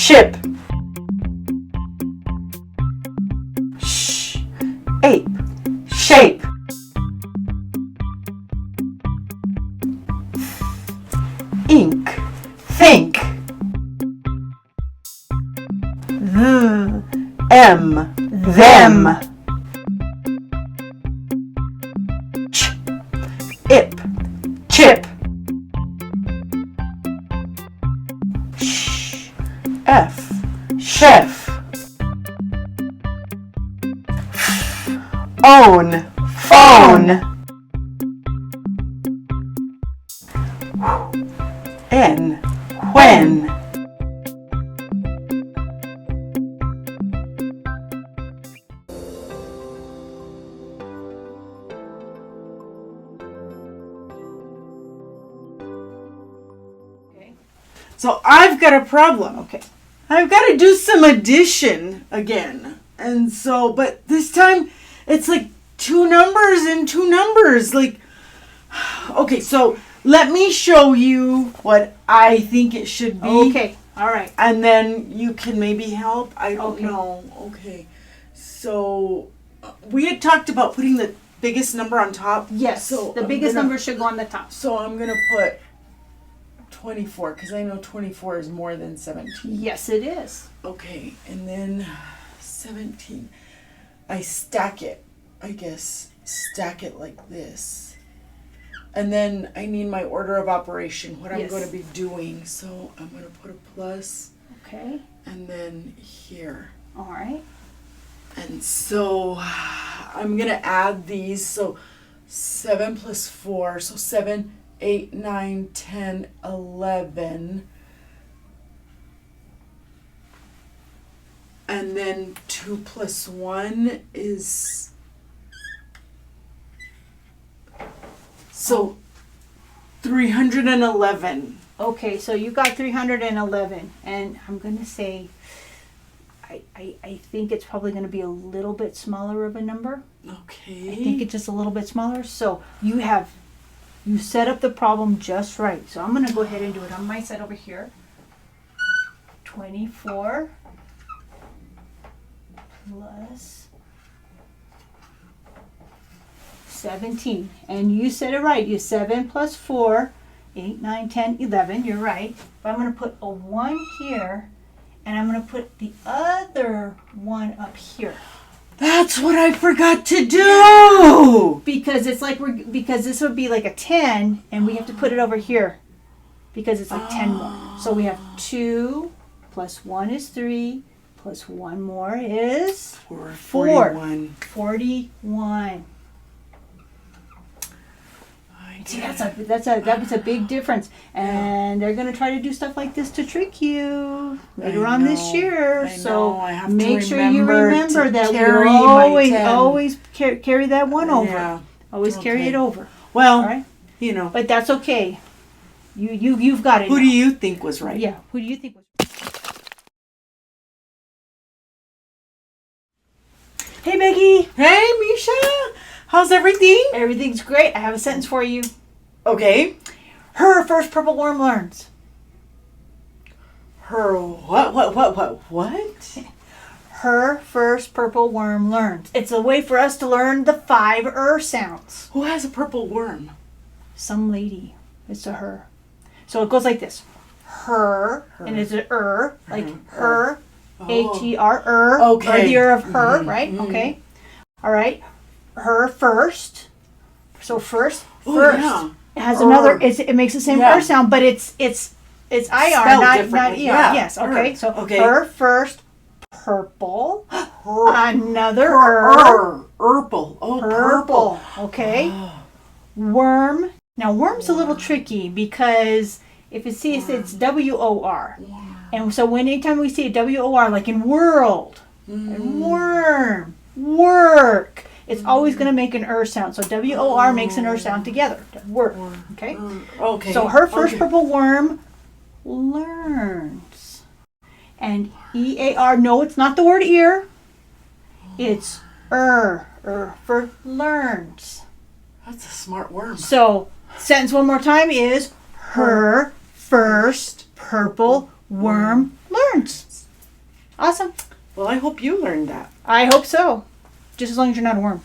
ship. Ape, shape. Ink, think. Them. Ip, chip. F, chef. Own, phone. N, when. So I've got a problem. Okay. I've got to do some addition again. And so, but this time it's like two numbers and two numbers. Like, okay, so let me show you what I think it should be. Okay. All right. And then you can maybe help. I don't Okay. know. Okay. So we had talked about putting the biggest number on top. Yes. So the I'm biggest gonna- number should go on the top. So I'm going to put 24 because I know 24 is more than 17. Yes, it is. Okay, and then 17. I stack it, I guess. Stack it like this. And then I need my order of operation, what I'm Yes. going to be doing. So I'm going to put a plus Okay. and then here. All right. And so I'm going to add these. So 7 plus 4. So 7, 8, 9, 10, 11. And then 2 plus 1 is... So 311. Okay, so you got 311, and I'm going to say, I think it's probably going to be a little bit smaller of a number. Okay. I think it's just a little bit smaller. So you set up the problem just right. So I'm going to go ahead and do it on my side over here. 24 plus 17. And you said it right. You 7 plus 4, 8, 9, 10, 11. You're right. But I'm going to put a 1 here, and I'm going to put the other 1 up here. That's what I forgot to do! Because it's like because this would be like a 10, and we have to put it over here because it's like 10 more. So we have 2 plus 1 is 3 plus 1 more is 41. 41. See, that was a big difference, and they're gonna try to do stuff like this to trick you later on this year. So I have to make sure you remember remember to that we carry my 10. always carry that 1 over. Yeah. Always carry Okay. it over. Well, All right, you know. but that's okay. You've got it. Who now. do you think was right? Yeah. Who do you think was? Hey, Becky. Hey, Misha. How's everything? Everything's great. I have a sentence for you. Okay. Her first purple worm learns. Her what? Her first purple worm learns. It's a way for us to learn the 5 sounds. Who has a purple worm? Some lady. It's a her. So it goes like this. Her. And it's an like her. H-E-R. Okay. Or the of her, right? Okay. All right. Her first. So first. Oh, yeah. It has another. It makes the same sound, but it's IR, Spelled not differently. ER. Yeah. Yes. Okay. Her. So Okay. her first purple. Another Purple. Oh, purple. Okay. Worm. Now worm's a little tricky because if it sees it's WOR. And so anytime we see a WOR, like in world, and worm, work, it's always going to make an sound. So WOR makes an sound together. Work. Okay? Okay. So her first purple worm learns. And EAR, no, it's not the word ear. It's for learns. That's a smart worm. So sentence one more time is her first purple worm learns. worms. Awesome. Well, I hope you learned that. I hope so. Just as long as you're not a worm.